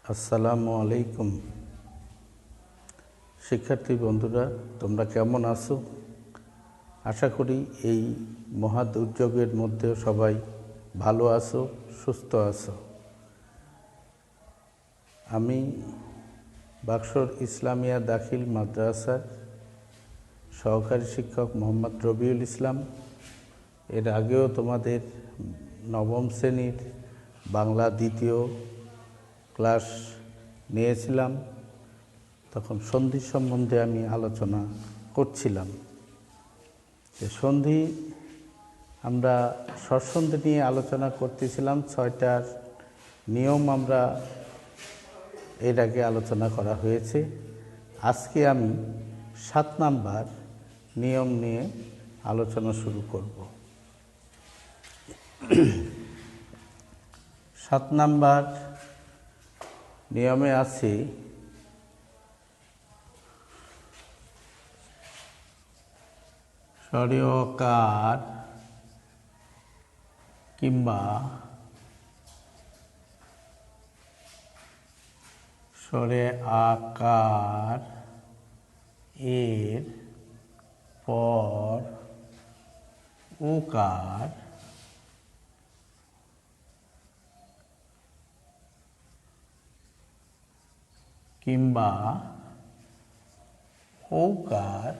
আসসালামু আলাইকুম শিক্ষার্থী বন্ধুরা, তোমরা কেমন আছো? আশা করি এই মহা দুর্যোগের মধ্যেও সবাই ভালো আছো, সুস্থ আছো। আমি বাক্সর ইসলামিয়া দাখিল মাদ্রাসার সহকারী শিক্ষক মোহাম্মদ রবিউল ইসলাম। এর আগেও তোমাদের নবম শ্রেণীর বাংলা দ্বিতীয় ক্লাস নিয়েছিলাম, তখন সন্ধি সম্বন্ধে আমি আলোচনা করছিলাম। যে সন্ধি আমরা স্বরসন্ধি নিয়ে আলোচনা করতেছিলাম, 6টার নিয়ম আমরা এর আগে আলোচনা করা হয়েছে। আজকে আমি 7 নাম্বার নিয়ম নিয়ে আলোচনা শুরু করব। 7 নাম্বার নিয়মে আছে স্বরে অকার কিংবা স্বরে আকার এর পর ওকার কিংবা ঔকার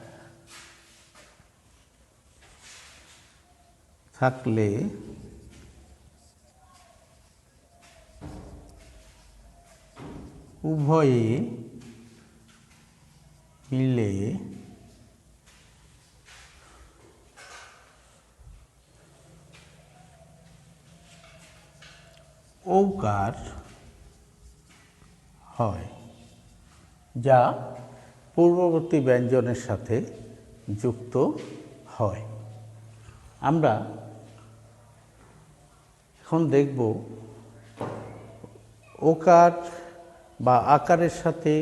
থাকলে উভয়ে মিলে ঔকার হয়, যা পূর্ববর্তী ব্যঞ্জনের সাথে যুক্ত হয়। আমরা এখন দেখব ওকার বা আকারের সাথে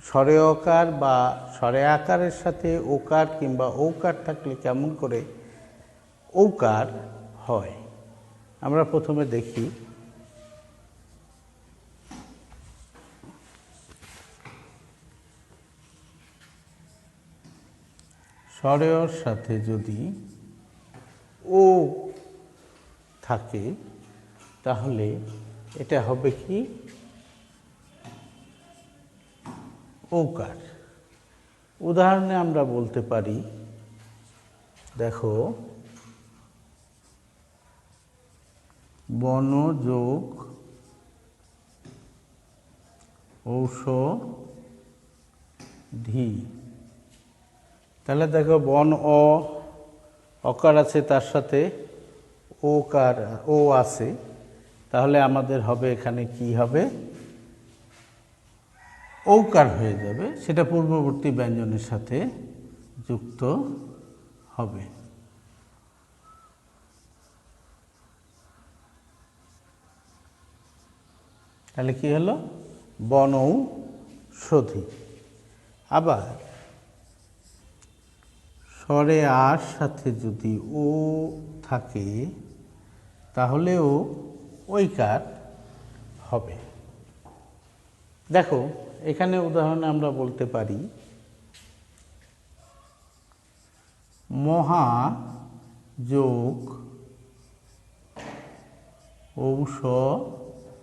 স্বরে অকার বা স্বরে আকারের সাথে ওকার কিংবা ঔকার থাকলে কেমন করে ঔকার হয়। আমরা প্রথমে দেখি স্বরের সাথে যদি ও থাকে তাহলে এটা হবে কি ঔকার। উদাহরণে আমরা বলতে পারি, দেখো বন যোগ ঔষধি। তাহলে দেখো বন অকার আছে, তার সাথে ওকার ও আছে, তাহলে আমাদের হবে এখানে কি হবে ঔকার হয়ে যাবে, সেটা পূর্ববর্তী ব্যঞ্জনের সাথে যুক্ত হবে। তাহলে কি হলো বনৌষধি। আবার স্বরে আর সাথে যদি ও থাকে তাহলেও ঐকার হবে। দেখো এখানে উদাহরণে আমরা বলতে পারি মহা যোগ ঔষধি।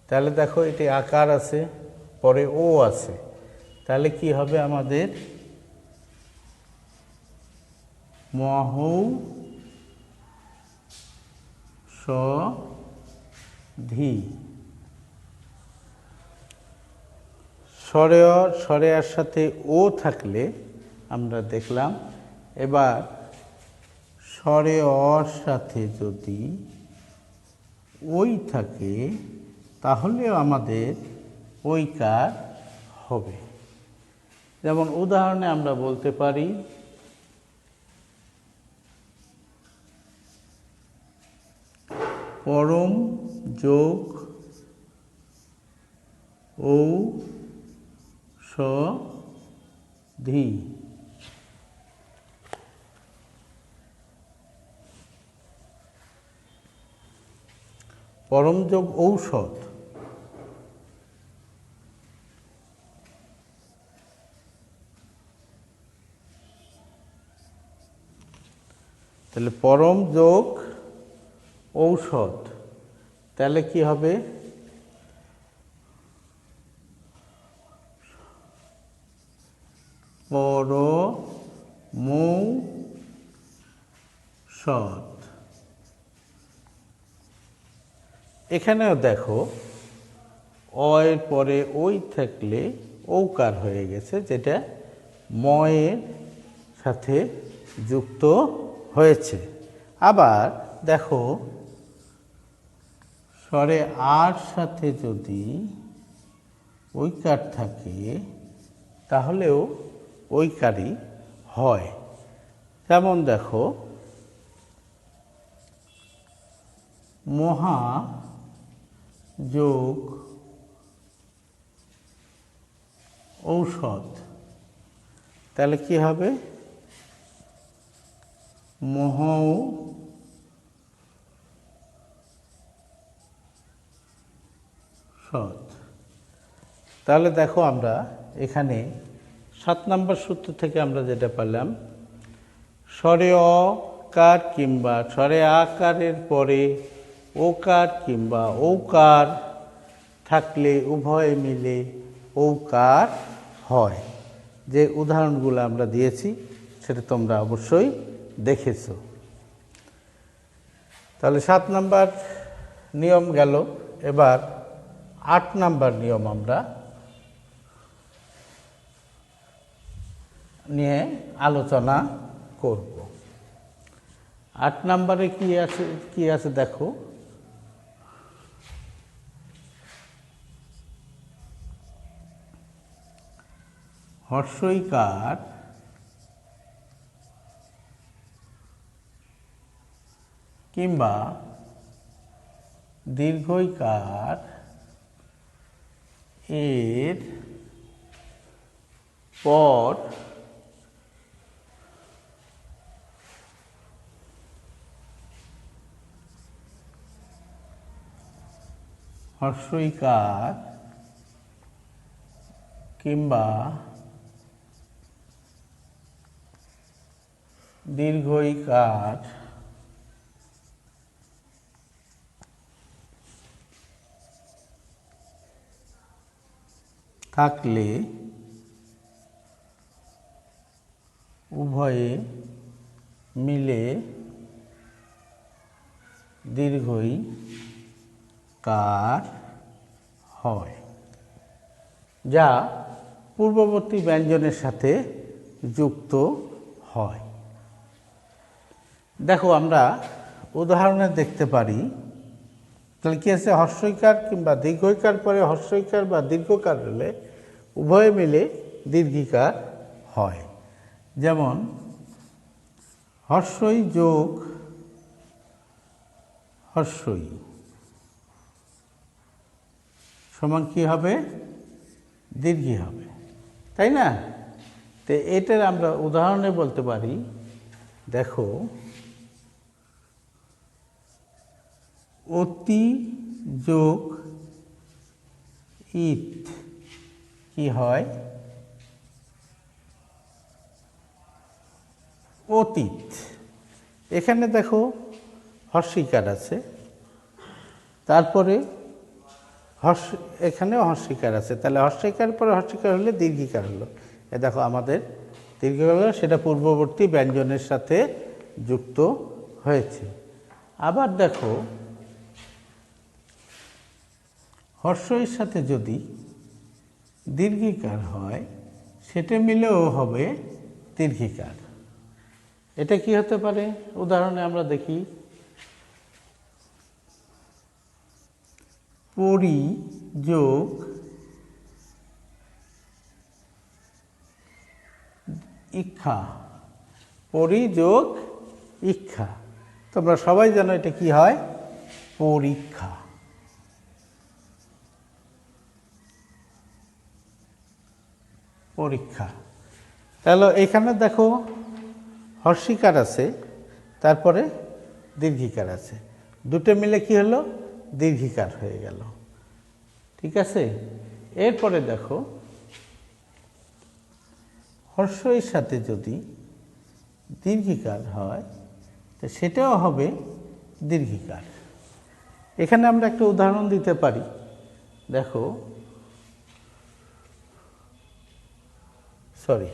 তাহলে দেখো এটি আকার আছে, পরে ও আছে, তাহলে কি হবে আমাদের মহৌষধি। স্বরের সাথে ও থাকলে আমরা দেখলাম। এবার স্বরে অর সাথে যদি ওই থাকে তাহলেও আমাদের ঐকার হবে। যেমন উদাহরণে আমরা বলতে পারি পরম যোগ ঔষধি। পরম যোগ ঔষধ, তাহলে পরম যোগ ঔষধ, তাহলে কি হবে? পরমৌষধ। এখানেও দেখো অয়ের পরে ওই থাকলে ঔকার হয়ে গেছে, যেটা ময়ের সাথে যুক্ত হয়েছে। আবার দেখো স্বরে আর সাথে যদি ঐকার থাকে তাহলেও ঐকারই হয়। যেমন দেখো মহা যোগ ঔষধ, তাহলে কি হবে? মহৌষধ। তাহলে দেখো আমরা এখানে 7 নম্বর সূত্র থেকে আমরা যেটা পেলাম, স্বরে অকার কিংবা স্বরে আকারের পরে ওকার কিংবা ঔকার থাকলে উভয়ে মিলে ঔকার হয়। যে উদাহরণগুলো আমরা দিয়েছি সেটা তোমরা অবশ্যই দেখেছো। তাহলে 7 নম্বর নিয়ম গেল। এবার 8 নম্বর নিয়ম আমরা নিয়ে আলোচনা করব। 8 নম্বরে কি আছে দেখো, হর্ষইকার কিংবা দীর্ঘইকার এর পর হর্ষইকার কিংবা দীর্ঘইকার থাকলে উভয়ে মিলে দীর্ঘইকার হয়, যা পূর্ববর্তী ব্যঞ্জনের সাথে যুক্ত হয়। দেখো আমরা উদাহরণে দেখতে পারি, তাহলে কি আছে? হর্ষইকার কিংবা দীর্ঘইকার পরে হর্ষইকার বা দীর্ঘকার হলে উভয়ে মিলে দীর্ঘিকার হয়। যেমন হর্ষই যোগ হর্ষই সমান কি হবে? দীর্ঘি হবে, তাই না? তো এটার আমরা উদাহরণে বলতে পারি, দেখো অতি যোগ ইত কি হয়? অতীত। এখানে দেখো হর্ষিকার আছে, তারপরে এখানেও হর্ষিকার আছে, তাহলে হর্ষিকার পরে হর্ষিকার হলে দীর্ঘিকার হলো। এ দেখো আমাদের দীর্ঘিকার হলো, সেটা পূর্ববর্তী ব্যঞ্জনের সাথে যুক্ত হয়েছে। আবার দেখো হর্ষের সাথে যদি দীর্ঘিকার হয় সেটা মিলেও হবে দীর্ঘিকার। এটা কি হতে পারে? উদাহরণে আমরা দেখি, পরি যোগ ইক্ষা, পরি যোগ ইক্ষা। তোমরা সবাই জানো এটা কি হয়? পরীক্ষা। পরীক্ষা। তাহলে এখানে দেখো হর্ষিকার আছে, তারপরে দীর্ঘিকার আছে, দুটো মিলে কি হলো? দীর্ঘিকার হয়ে গেল। ঠিক আছে, এরপরে দেখো হর্ষইর সাথে যদি দীর্ঘিকার হয় তো সেটাও হবে দীর্ঘিকার। এখানে আমরা একটা উদাহরণ দিতে পারি। দেখো, সরি,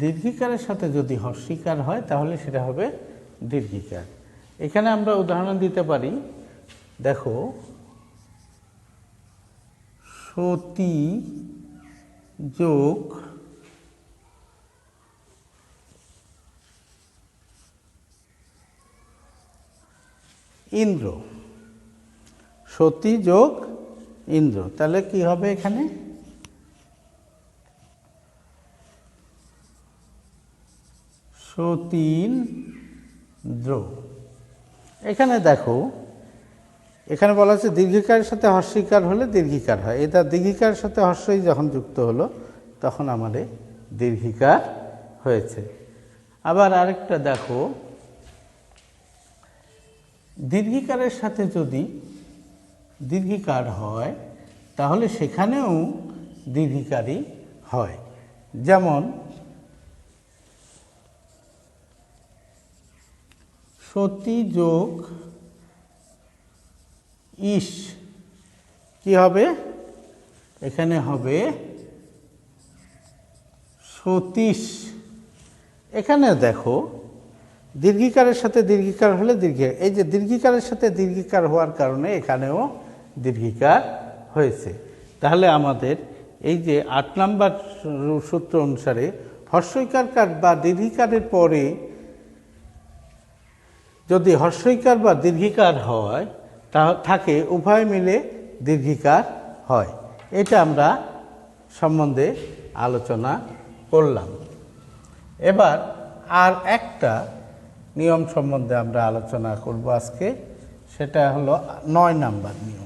দীর্ঘিকারের সাথে যদি হর্ষিকার হয় তাহলে সেটা হবে দীর্ঘিকার। এখানে আমরা উদাহরণ দিতে পারি। দেখো, সতী যোগ ইন্দ্র, সতী যোগ ইন্দ্র, তাহলে কি হবে এখানে? সতীন্দ্র। এখানে দেখো, এখানে বলা হচ্ছে দীর্ঘিকারের সাথে হর্ষিকার হলে দীর্ঘিকার হয়। এটা দীর্ঘিকারের সাথে হর্ষই যখন যুক্ত হলো তখন আমাদের দীর্ঘিকার হয়েছে। আবার আরেকটা দেখো, দীর্ঘিকারের সাথে যদি দীর্ঘিকার হয় তাহলে সেখানেও দীর্ঘিকারই হয়। যেমন সতী যোগ ইস, কি হবে? এখানে হবে সতীশ। এখানে দেখো, দীর্ঘিকারের সাথে দীর্ঘিকার হলে এই যে দীর্ঘিকারের সাথে দীর্ঘিকার হওয়ার কারণে এখানেও দীর্ঘিকার হয়েছে। তাহলে আমাদের এই যে 8 নম্বর সূত্র অনুসারে হর্ষইকার বা দীর্ঘিকারের পরে যদি হর্ষইকার বা দীর্ঘিকার হয় থাকে, উভয় মিলে দীর্ঘিকার হয়। এটা আমরা সম্বন্ধে আলোচনা করলাম। এবার আর একটা নিয়ম সম্বন্ধে আমরা আলোচনা করব আজকে, সেটা হলো 9 নাম্বার নিয়ম।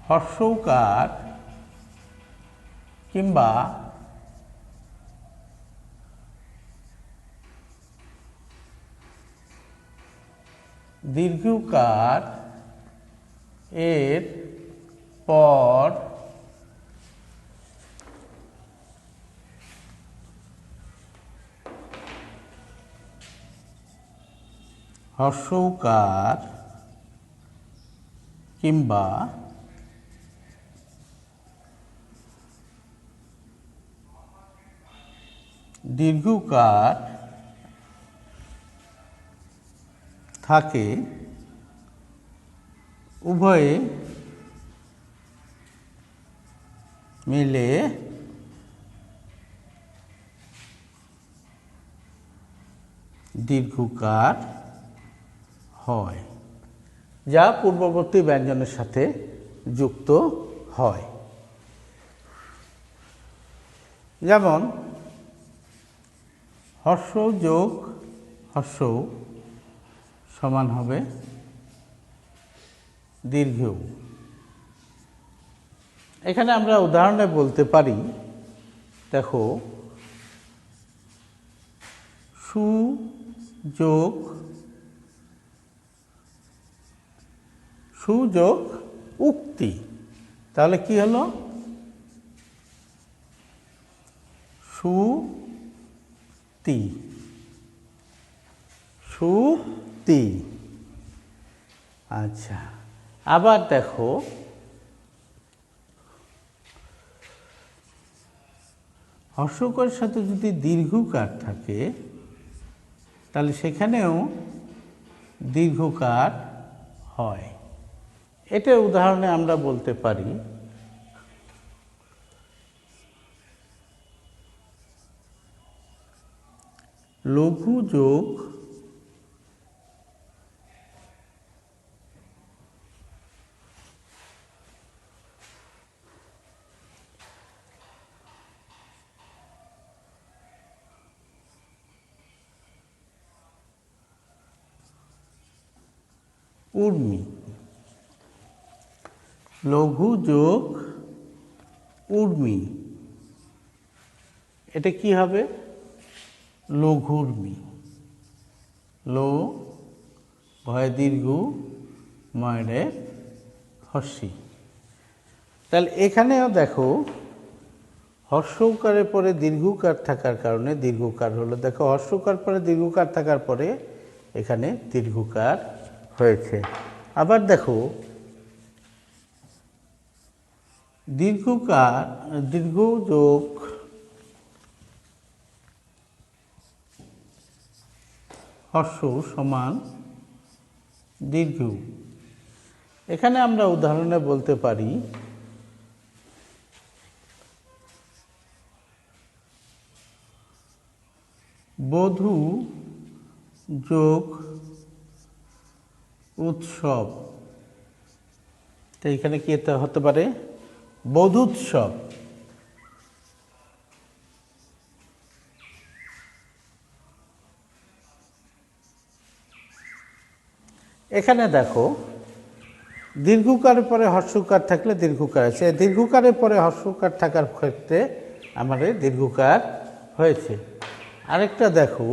হর্ষৌকার কিংবা দীর্ঘকার এর পর হর্ষৌকার কিংবা দীর্ঘকার থাকে, উভয়ে মিলে দীর্ঘকার হয়, যা পূর্ববর্তী ব্যঞ্জনের সাথে যুক্ত হয়। যেমন হর্ষ যোগ হর্ষ সমান হবে দীর্ঘ। এখানে আমরা উদাহরণে বলতে পারি, দেখো, সুযোগ সুযোগ উক্তি, তাহলে কি হলো? সুক্তি, সুক্তি। আচ্ছা, আবার দেখো, হর্ষকের সাথে যদি দীর্ঘকার থাকে তাহলে সেখানেও দীর্ঘকার হয়। এটা উদাহরণে আমরা বলতে পারি, লঘু যোগ উর্মি, লঘু যোগ উর্মি, এটা কি হবে? লঘুর্মি। লো ভয় দীর্ঘ ময়রে হর্ষি। তাহলে এখানেও দেখো হর্ষৌকারের পরে দীর্ঘকার থাকার কারণে দীর্ঘকার হলো। দেখো হর্ষকার পরে দীর্ঘকার থাকার পরে এখানে দীর্ঘকার হয়েছে। আবার দেখো দীর্ঘকার, দীর্ঘ যোগ হর্ষ সমান দীর্ঘ। এখানে আমরা উদাহরণে বলতে পারি বধূ যোগ উৎসব। তো এখানে কি হতে পারে? বধূৎসব। এখানে দেখো দীর্ঘকারের পরে হর্ষকার থাকলে দীর্ঘকার আছে, দীর্ঘকারের পরে হর্ষকার থাকার ক্ষেত্রে আমাদের দীর্ঘকার হয়েছে। আরেকটা দেখো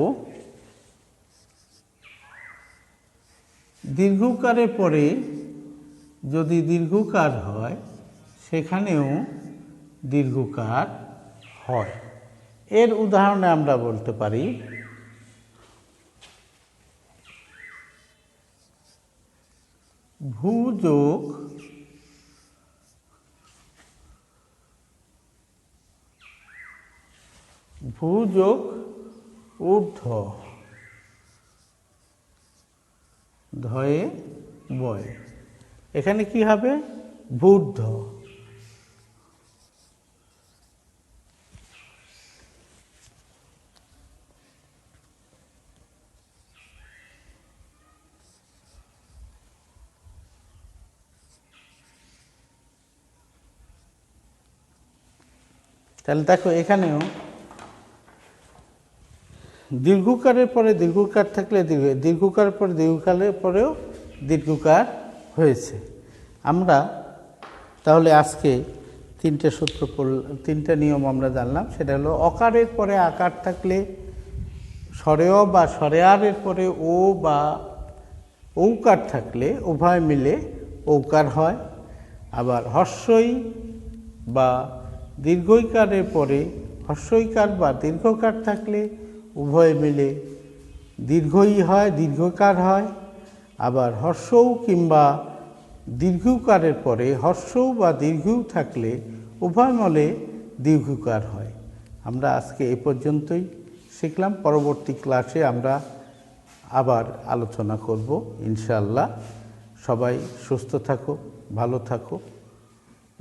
দীর্ঘকারের পরে যদি দীর্ঘকার হয় সেখানেও দীর্ঘকার হয়। এর উদাহরণে আমরা বলতে পারি ভূ যোগ ঊর্ধ্ব ধয়ে বয়। এখানে কি হবে? ভূর্ধ্ব। তাহলে দেখো এখানেও দীর্ঘকারের পরে দীর্ঘকার থাকলে দীর্ঘকারের পরে দীর্ঘকালের পরেও দীর্ঘকার হয়েছে। আমরা তাহলে আজকে তিনটে সূত্র তিনটা নিয়ম আমরা জানলাম। সেটা হলো অকারের পরে আকার থাকলে স্বরেয় বা স্বরেয়ারের পরে ও বা ঔকার থাকলে উভয় মিলে ঔকার হয়। আবার হর্ষই বা দীর্ঘইকারের পরে হর্ষইকার বা দীর্ঘকার থাকলে উভয় মিলে দীর্ঘই হয়, দীর্ঘকার হয়। আবার হর্ষৌ কিংবা দীর্ঘকারের পরে হর্ষৌ বা দীর্ঘ থাকলে উভয় মিলে দীর্ঘকার হয়। আমরা আজকে এ পর্যন্তই শিখলাম। পরবর্তী ক্লাসে আমরা আবার আলোচনা করব ইনশাআল্লাহ। সবাই সুস্থ থাকো, ভালো থাকো,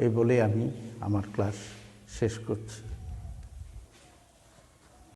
এই বলে আমি আমার ক্লাস শেষ করছি।